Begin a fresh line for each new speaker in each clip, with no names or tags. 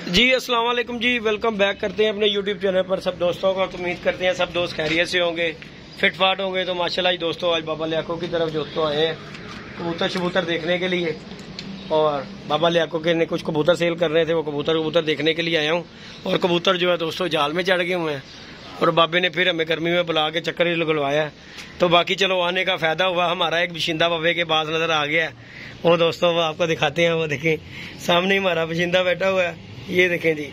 जी अस्सलाम वालेकुम जी, welcome back करते हैं अपने यूट्यूब चैनल पर सब दोस्तों को। तो उम्मीद करते हैं सब दोस्त खैरियत से होंगे, फिटफाट होंगे। तो माशाल्लाह जी दोस्तों, आज बाबा लियाको की तरफ दोस्तों आए हैं कबूतर शबूतर देखने के लिए। और बाबा लियाको के ने कुछ कबूतर सेल कर रहे थे, वो कबूतर देखने के लिए आया हूँ। और कबूतर जो है दोस्तों जाल में चढ़ गए हुए हैं, और बाबे ने फिर हमें गर्मी में बुला के चक्कर ही लगवाया है। तो बाकी चलो आने का फायदा हुआ, हमारा एक बशिंदा बाबे के पास नजर आ गया है। वो दोस्तों वो आपको दिखाते हैं, वो देखें सामने ही हमारा बशिंदा बैठा हुआ है। ये देखें जी,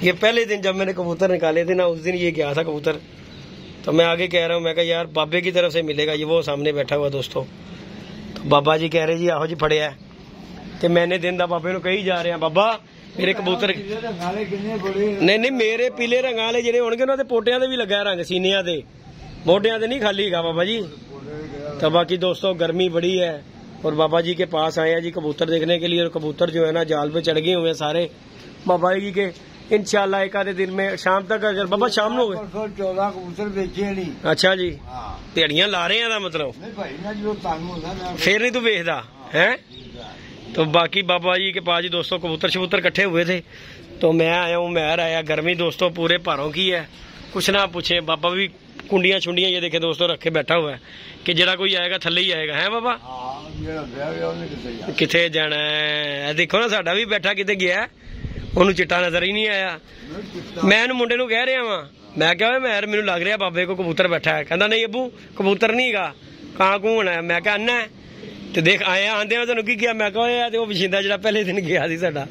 ये पहले दिन जब मैंने कबूतर निकाले थे ना, उस दिन ये गया था कबूतर। तो मैं आगे कह रहा हूँ, मैं कहा यार बाबे की तरफ से मिलेगा। ये वो सामने बैठा हुआ दोस्तों। तो बाबा जी कह रहे जी आहो जी फड़िया है। तो मैंने दिन दा बाबे को कही जा रहे हैं, बाबा मेरे कबूतर नहीं मेरे पीले रंग वाले ਜਿਹੜੇ ਹੋਣਗੇ ਉਹਨਾਂ ਦੇ ਪੋਟਿਆਂ ਦੇ ਵੀ ਲੱਗਾ रंग, सीनिया ਦੇ ਮੋਢਿਆਂ ਦੇ नहीं खाली हैगा बाबा जी। तो बाकी दोस्तों गर्मी बड़ी है और बाबा जी के पास आए हैं जी कबूतर देखने के लिए। और कबूतर जो है ना जाल पे चढ़ गए हुए हैं सारे बाबा जी के। इंशाल्लाह एक आधे दिन में शाम तक, अगर बाबा शाम में हो गए
14 कबूतर बेचे नहीं।
अच्छा जी, दिहाड़ियां ला रहे हैं मतलब फिर नहीं तू बेचदा है। तो बाकी बाबा जी के पास जी दोस्तों कबूतर शबूतर इकट्ठे हुए थे। तो मैं आया हूँ, महर आया। गर्मी दोस्तों पूरे भारों की है, कुछ ना पूछे। बाबा भी कुंडियां छुंडियां ये देखे दोस्तों रखे बैठा हुआ है कि जरा कोई आएगा थले ही आएगा है बाबा। किथे जाना है देखो ना, साडा भी बैठा किते गया, ਉਹਨੂੰ चिट्टा नजर ही नहीं आया। मैं मुंडे ਨੂੰ कह रहा वा, मैं क्या महर मैनू लग रहा बाबे को कबूतर बैठा है। कहता नहीं अबू कबूतर नहीं हैगा, कां कूं होना है। मैं क्या अन्ना है ते देख आया आंदे मैं तेन की किया। मैं कहा वो बशिंदा जो पहले दिन गया सी साडा।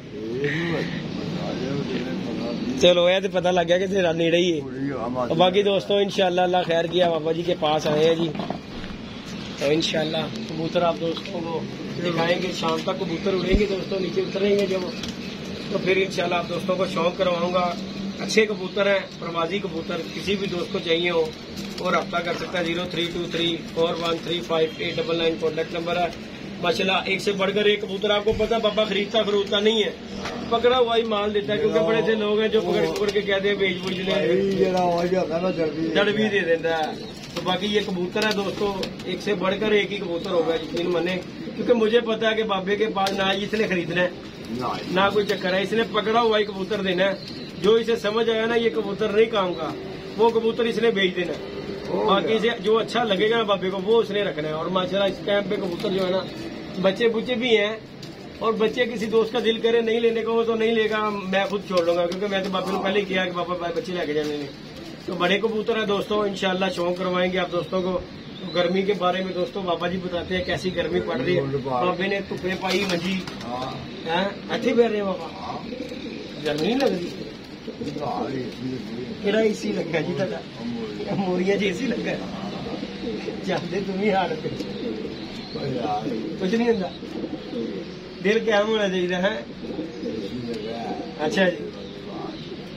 चलो यह तो पता लग गया कि तेरा नेड़े ही है। बाकी दोस्तों इंशाल्लाह अल्लाह खैर किया, बाबा जी के पास आए हैं जी। तो इंशाल्लाह कबूतर आप दोस्तों को दिखाएंगे। शाम तक कबूतर उड़ेंगे दोस्तों, नीचे उतरेंगे जब, तो फिर इंशाल्लाह आप दोस्तों को शौक करवाऊंगा। अच्छे कबूतर हैं, प्रवासी कबूतर। किसी भी दोस्त को चाहिए हो और रब्ता कर सकता है। 0323413589 कॉन्टेक्ट नंबर है। माशाल्लाह एक से बढ़कर एक कबूतर। आपको पता बाबा खरीदता फरोखता नहीं है, पकड़ा हुआ ही माल देता है। क्योंकि बड़े से लोग हैं जो पकड़ के कहते हैं बेच बुझ जड़ भी दे देता है। तो बाकी ये कबूतर है दोस्तों, एक से बढ़कर एक ही कबूतर होगा, यकीन माने। क्योंकि मुझे पता है कि बाबे के पास ना इसने खरीदना है ना कोई चक्कर है, इसने पकड़ा हुआ ही कबूतर देना है। जो इसे समझ आया ना ये कबूतर नहीं काम का, वो कबूतर इसने बेच देना है। बाकी इसे जो अच्छा लगेगा ना बाबे को वो उसने रखना है। और माशाल्लाह इस टाइम पे कबूतर जो है ना, बच्चे बुच्चे भी हैं। और बच्चे किसी दोस्त का दिल करे नहीं लेने को तो नहीं लेगा, मैं खुद छोड़ लूंगा। क्योंकि मैं तो बाबे को पहले ही किया कि बाबा बच्चे लेके जाने ने। तो बड़े कबूतर है दोस्तों, इंशाल्लाह शौक करवाएंगे आप दोस्तों को। तो गर्मी के बारे में दोस्तों बाबा जी बताते हैं कैसी गर्मी पड़ रही है। बाबे ने धुप्पे पाई मंजी है, अच्छी बैठ रहे बाबा, गर्मी नहीं लग रही। केड़ा एसी लगा जी तुहाडा? मोरिया जी एसी लगा चलते तुम ही हाल पे कुछ नहीं होता। दिल क्या होना चाहिए है। अच्छा जी,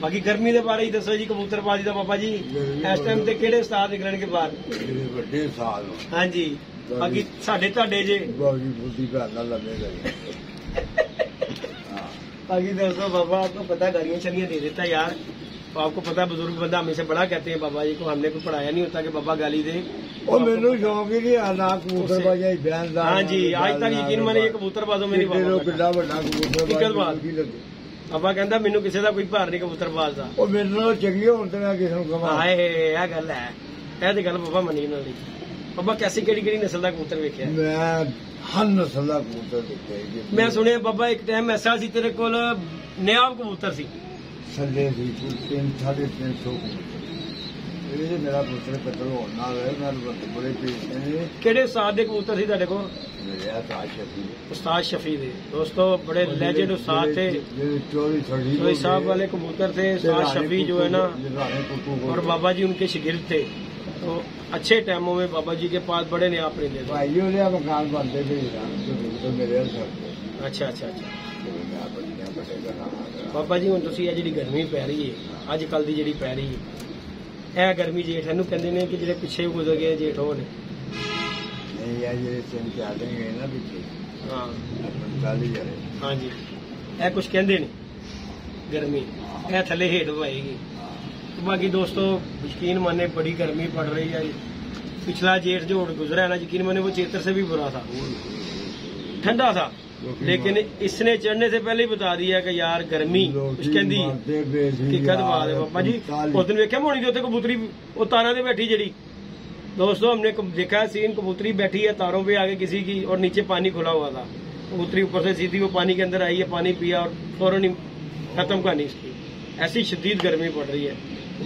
बाकी गर्मी के बारे ही दसो जी कबूतरबाजी का बाबा जी। इस टाइम ते केड़े उस्ताद निकलन के बाद? हाँ जी, बाकी साडे तुहाडे जे बाकी दोस्तों बाबा आपको पता गाड़ियां चलियां दे देता यार। तो आपको पता बुजुर्ग बंदा हमेशा बड़ा कहते हैं बाबा जी को, हमने कोई पढ़ाया नहीं होता कि बाबा गाली दे।
मेनू शौक ही नहीं आना कबूतरबाजी।
हाँ जी, आज तक यकीन माने ये कबूतरबाजों में बाबा कहता मैनू किसी का कोई भार नहीं कबूतरबाज का।
मेरे चंगे होने
हाय यह गल है, यह तो गल बाबा मनी वाली। बाबा कैसी केड़ी नस्ल का कबूतर वेख्या?
मैं हर नस्ल का कबूतर देखा।
मैं सुनिया बाबा एक टाइम ऐसा सी तेरे कोल नायाब कबूतर सी
थले 350 मेरा पुत्र पत्र होना बड़े
केड़े उस्ताद दे कबूतर सी तुहाडे कोल? उस्ताद शफी दे दोस्तों, बड़े लेजेंड उस्ताद थे। चोरी साहब वाले कबूतर थे उस्ताद शफी जो है ना, और बाबा जी उनके शिगिर्द थे। तो अच्छे टाइमों में बाबा जी के पास बड़े ने आप लेते थे।
मकान बनते थे।
अच्छा अच्छा अच्छा बाबा जी, ਹੁਣ ਤੁਸੀਂ ਇਹ ਜਿਹੜੀ ਗਰਮੀ ਪੈ ਰਹੀ ਹੈ ਅੱਜ ਕੱਲ ਦੀ ਜਿਹੜੀ ਪੈ ਰਹੀ ਹੈ, ਇਹ ਗਰਮੀ ਜੇਠ ਇਹਨੂੰ ਕਹਿੰਦੇ ਨੇ ਕਿ ਜਿਹੜੇ ਪਿੱਛੇ ਗੁਜ਼ਰ ਗਏ ਜੇਠ ਉਹ ਨੇ।
ਨਹੀਂ ਇਹ ਜਿਹੜੇ 3-4 ਦਿਨ ਗਏ ਨਾ ਪਿੱਛੇ, ਹਾਂ 45 ਹਜ਼ਾਰ।
ਹਾਂ ਜੀ, ਇਹ ਕੁਝ ਕਹਿੰਦੇ ਨੇ ਗਰਮੀ ਇਹ ਥੱਲੇ ਹੇਠ ਪਾਏਗੀ। बाकी दोस्तों यकीन माने बड़ी गर्मी पड़ रही है। पिछला जेठ जो गुजरा है ना, यकीन माने वो चेतर से भी बुरा था, ठंडा था। लेकिन इसने चढ़ने से पहले ही बता दिया कि यार गर्मी कुछ कहती कि कद बात है पापा जी। उस दिन वेख्या मोनी जो कबूतरी वो तारों पे बैठी जड़ी दोस्तों, हमने देखा सीन, कबूतरी बैठी है तारों पे आगे किसी की और नीचे पानी खुला हुआ था। कबूतरी ऊपर से सीधी वो पानी के अंदर आई है, पानी पिया और फौरन ही खत्म कहानी इसकी। ऐसी शदीद गर्मी पड़ रही है।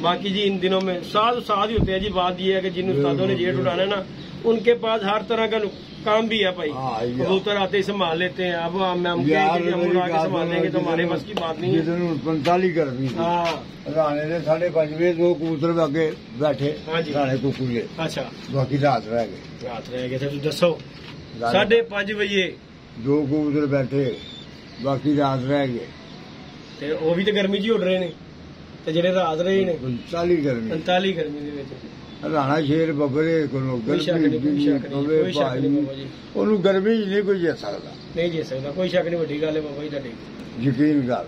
बाकी जी इन दिनों में साथ ही होते हैं जी। बात ये है कि जिन उस्तादों ने जेट उड़ाना है ना, उनके पास हर तरह का काम भी है भाई। कबूतर आते ही संभाल लेते हैं। अब हम आके संभाल लेंगे तो हमारे बस की बात नहीं है।
45 गर्मी राणे ने 5:30 बजे 2 कबूतर आगे बैठे राणे कुकुले।
अच्छा,
बाकी रात रह गए
थे। दसो 5:30 बजे
2 कबूतर बैठे, बाकी रात रह गए।
ਤੇ ਉਹ ਵੀ ਤੇ ਗਰਮੀ ਜੀ ਉੱਡ ਰਹੇ ਨੇ ਤੇ ਜਿਹੜੇ ਰਾਤ ਰਹੇ ਨੇ
45
ਗਰਮੀ ਦੇ ਵਿੱਚ।
ਰਾਣਾ ਸ਼ੇਰ ਬੱਬਰੇ ਕੋਲੋਂ ਉਹਨੂੰ ਗਰਮੀ ਨਹੀਂ ਕੋਈ ਜੇ ਸਕਦਾ,
ਨਹੀਂ ਜੇ ਸਕਦਾ, ਕੋਈ ਸ਼ੱਕ ਨਹੀਂ। ਵੱਡੀ ਗੱਲ ਹੈ ਬਾਬਾ ਜੀ ਤੁਹਾਡੀ,
ਯਕੀਨ ਕਰ।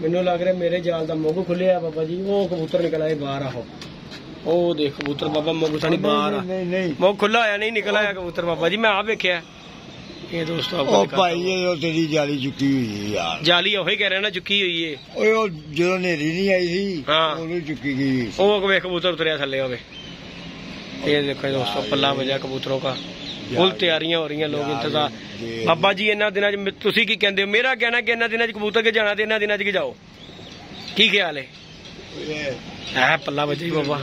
ਮੈਨੂੰ ਲੱਗ ਰਿਹਾ ਮੇਰੇ ਜਾਲ ਦਾ ਮੁੱਗ ਖੁੱਲਿਆ ਬਾਬਾ ਜੀ। ਉਹ ਕਬੂਤਰ ਨਿਕਲ ਆਏ ਬਾਹਰ। ਆਹੋ ਉਹ ਦੇਖ ਕਬੂਤਰ ਬਾਬਾ ਮੁੱਗ ਤਾਂ ਨਹੀਂ ਬਾਹਰ ਆ, ਮੁੱਗ ਖੁੱਲਾ ਹੋਇਆ ਨਹੀਂ, ਨਿਕਲ ਆਇਆ ਕਬੂਤਰ ਬਾਬਾ ਜੀ। ਮੈਂ ਆਪ ਵੇਖਿਆ ਇਹ ਦੋਸਤੋ।
ਉਹ ਭਾਈ ਉਹ ਤੇਰੀ ਜਾਲੀ ਚੁੱਕੀ ਹੋਈ ਯਾਰ।
ਜਾਲੀ ਉਹੀ ਕਹਿ ਰਿਹਾ ਨਾ, ਚੁੱਕੀ ਹੋਈ ਏ।
ਓਏ ਉਹ ਜਦੋਂ ਨੇਰੀ ਨਹੀਂ ਆਈ ਸੀ ਉਹਨੂੰ ਚੁੱਕੀ ਗਈ।
ਉਹ ਵੇਖ ਕਬੂਤਰ ਉਤਰਿਆ ਥੱਲੇ ਹੋਵੇ। ये देखो दोस्तों पल्ला बजा कबूतरों का। फुल तैयारियां हो रही हैं, लोग इंतजार। बाबा जी इन्हां दिनां च तुसीं की कहंदे हो? मेरा कहना कि इन्हां दिनां च कबूतर के जाना ते इन्हां दिनां च के जाओ। की ख्याल है पल्ला बजा ही बाबा।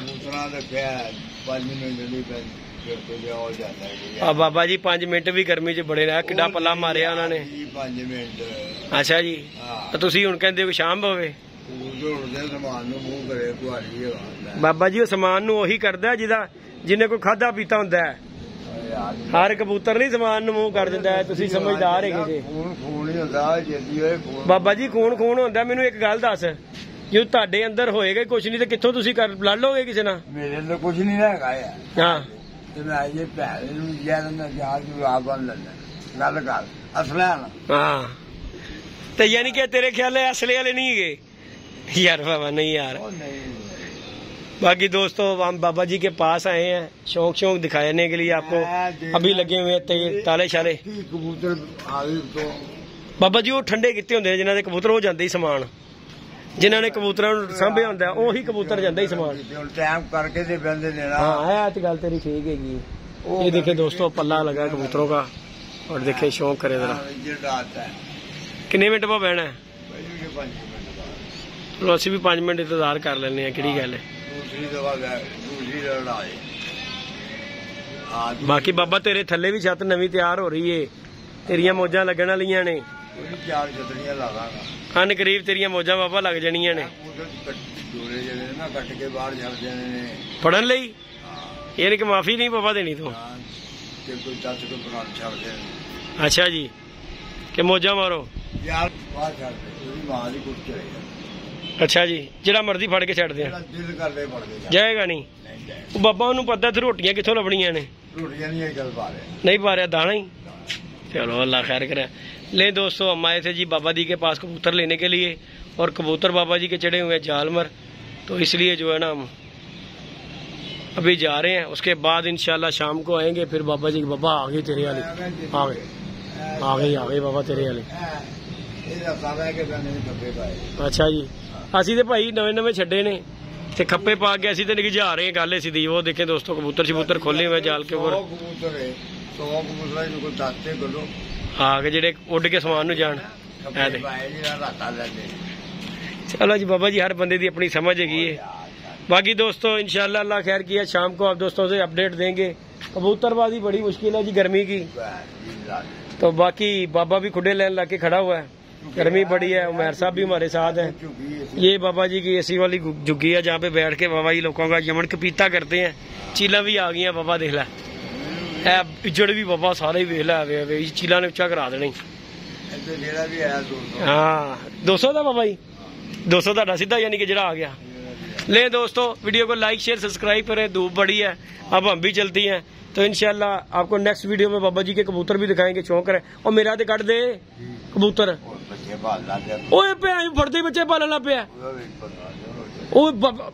बाबा जी 5 मिनट भी गर्मी च बड़े रहा, किड्डा पल्ला मारिया उन्होंने।
5 मिनट।
अच्छा जी, तुसीं हुण कहंदे हो शाम पवे। बाबा जी समान नूं ओही करदा जिहदा जिन्हें कोई खाधा पीता हुंदा है। हर कबूतर नहीं समान नूं मूंह कर दिंदा है। तुसीं समझदार है जी। बाबा जी खून हुंदा। मैनूं एक गल दस, जो तुहाडे अंदर होएगा कुछ नहीं तो कित्थों तुसीं कर लड़ लोगे किसी नाल?
मेरे अंदर कुछ नहीं हैगा यार।
हां
ते मैं ये भैन नूं यार ना यार नूं आप बन लेना गल कर असला ना।
हां ते यानी कि तेरे ख्याल है असले वाले नहीं है यार? बाबा नहीं यार। बाकी दोस्तों हम बाबा जी के पास आए हैं शौक दिखाने के लिए आपको। अभी लगे हुए ताले शाले
कबूतर तो
बाबा जी वो ठंडे किते होंगे जिन्हों ने कबूतर हो जाते ही समान, जिन्होंने कबूतर सांभे होंगे उही कबूतर जाता ही समान।
टाइम करके दे बंदे ने।
हाँ तो गल तेरी ठीक है। ये देखे दोस्तों पल्ला लगा कबूतरों का और देखे शौक करे जरा। कितने मिनट पर बहना है? चलो असं भी 5 मिनट इंतजार कर लेने। कि गल है बाकी बाबा तेरे थले भी छत नवी तैयार हो रही है, तेरिया मौजा लगन वालियां ने।
4 छतरियां लावांगा।
अन करीब तेरिया मौजा बाबा लग जानियां ने फड़न लई। यानी कि माफी नहीं बाबा देनी तो। अच्छा जी कि मौजा मारो। अच्छा जी जिहड़ा मर्जी फड़ के छड़ दे जाएगा नहीं। बाबा उन्होंने पता थे रोटियां कित्थों लभणियां ने? नहीं पा रहा दाना ही। चलो अल्लाह खैर करे। ले दोस्तों हम आए थे जी बाबा जी के पास कबूतर लेने के लिए और कबूतर बाबा जी के चढ़े हुए जालमर, तो इसलिए जो है ना हम अभी जा रहे हैं। उसके बाद इंशाल्लाह शाम को आएंगे। फिर बाबा जी बाबा आ गए तेरे वाले, आ गए बाबा तेरे वाले। अच्छा जी ਅਸੀਂ ਤੇ ਭਾਈ ਨਵੇਂ ਛੱਡੇ ਨੇ ਤੇ ਖੱਪੇ ਪਾ ਕੇ ਅਸੀਂ ਤੇ ਨਿਗਜਾ ਰਹੇ ਗੱਲ ਇਸੀ ਦੀ। ਉਹ ਦੇਖੇ ਦੋਸਤੋ ਕਬੂਤਰ ਖੋਲੇ ਹੋਏ ਜਾਲ ਕੇ ਉੱਪਰ।
100 ਕਬੂਤਰ ਨੂੰ ਕੋਈ ਦੱਸਦੇ ਗੱਲੋ
ਆ ਕੇ ਜਿਹੜੇ ਉੱਡ ਕੇ ਸਮਾਨ ਨੂੰ ਜਾਣ। चलो जी बाबा जी हर बंदे की अपनी समझ हैगी है। बाकी दोस्तों इंशाल्लाह अल्लाह खैर किया शाम को आप दोस्तों से अपडेट देंगे। कबूतरबाजी बड़ी मुश्किल है जी गर्मी की, तो बाकी बाबा भी खुडे लाइन लाके खड़ा हुआ है। गर्मी बड़ी है। उमर साहब भी हमारे साथ हैं। ये बाबा जी की एसी वाली झुग्गी है जहाँ पे बैठ के बाबा जी लोगों का यमन कपीता करते हैं। चीला भी आ गई बाबा देख ला, इजड़ भी बाबा सारे ही वेख ला चीला ने उच्चा करा देना। हाँ 200 था बाबा जी, 200 का सीधा यानी कि जरा आ गया। ले दोस्तों वीडियो को लाइक शेयर सब्सक्राइब करें। धूप बड़ी है अब हम भी चलती हैं, तो इंशाल्लाह आपको नेक्स्ट वीडियो में बाबा जी के कबूतर भी दिखाएंगे। शौक है और मेरा तो कट दे कबूतर। ओए फड़ते बच्चे पालन लग पिया।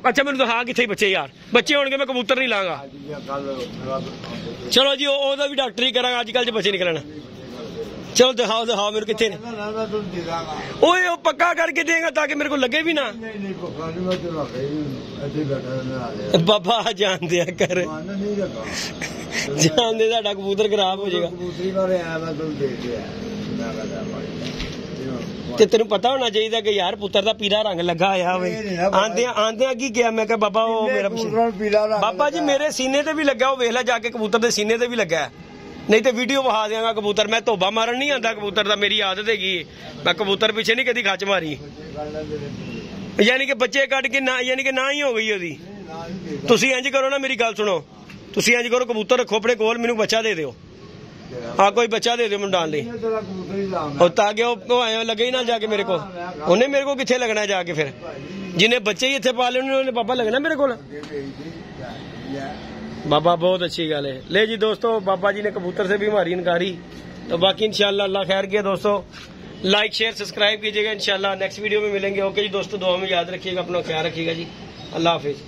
अच्छा मैंने तो हाँ कितने बच्चे यार, बच्चे होंगे मैं कबूतर नहीं लांगा। चलो जी ओदा भी डॉक्टर ही करा, अजकल बच्चे निकलना। चलो दिखाओ दिखाओ मेरे कितने ने।
ना मैं तुम दे दूंगा।
ओए वो पक्का करके देगा ताकि मेरे को लगे भी ना।
नहीं नहीं पक्का नहीं, मैं तो रखा ही ऐसे बैठा रहने वाले
बाबा जान दिया कर,
मान नहीं रखा
जान दे साडा कबूतर खराब हो जाएगा।
कबूतरी वाले आया मैं तुम दे दिया मैं कहता भाई
ਤੇ ਤੈਨੂੰ ਪਤਾ ਹੋਣਾ ਚਾਹੀਦਾ ਕਿ ਯਾਰ ਪੁੱਤਰ ਦਾ ਪੀਲਾ ਰੰਗ ਲੱਗਾ ਹੋਇਆ ਹੋਵੇ। ਆਂਦਿਆਂ ਕੀ ਕਿਹਾ ਮੈਂ ਕਿਹਾ ਬਾਬਾ ਉਹ ਮੇਰਾ
ਪੀਲਾ ਰੰਗ
ਬਾਬਾ ਜੀ ਮੇਰੇ ਸੀਨੇ ਤੇ ਵੀ ਲੱਗਾ, ਉਹ ਵੇਖ ਲੈ ਜਾ ਕੇ ਕਬੂਤਰ ਦੇ ਸੀਨੇ ਤੇ ਵੀ ਲੱਗਾ, ਨਹੀਂ ਤੇ ਵੀਡੀਓ ਵਿਖਾ ਦਿਆਂਗਾ ਕਬੂਤਰ। ਮੈਂ ਧੋਬਾ ਮਾਰਨ ਨਹੀਂ ਆਂਦਾ ਕਬੂਤਰ ਦਾ, ਮੇਰੀ ਆਦਤ ਹੈਗੀ, ਮੈਂ ਕਬੂਤਰ ਪਿੱਛੇ ਨਹੀਂ ਕਦੀ ਖੱਚ ਮਾਰੀ। ਯਾਨੀ ਕਿ ਬੱਚੇ ਕੱਢ ਕੇ ਨਾ, ਯਾਨੀ ਕਿ ਨਾ ਹੀ ਹੋ ਗਈ ਉਹਦੀ। ਤੁਸੀਂ ਇੰਜ ਕਰੋ ਨਾ, ਮੇਰੀ ਗੱਲ ਸੁਣੋ, ਤੁਸੀਂ ਇੰਜ ਕਰੋ ਕਬੂਤਰ ਰੱਖੋ ਆਪਣੇ ਕੋਲ, ਮੈਨੂੰ ਬੱਚਾ ਦੇ ਦਿਓ। हाँ कोई बच्चा दे दो मैं डाल ली और ताकि वो लगे ही ना जाके मेरे को, उन्हें मेरे को किथे लगना जाके, फिर जिन्हें बच्चे ही इतने पाले उन्होंने बाबा लगना मेरे को। बाबा बहुत अच्छी गल है। ले जी दोस्तों, बाबा जी ने कबूतर से भी हमारी इनकारी, तो बाकी इंशाल्लाह अल्लाह खैर किया। दोस्तों लाइक शेयर सब्सक्राइब कीजिएगा, इंशाल्लाह नेक्स्ट वीडियो में मिलेंगे। ओके जी दोस्तों, दुआ में याद रखिएगा, अपना ख्याल रखिएगा जी, अल्लाह हाफिज।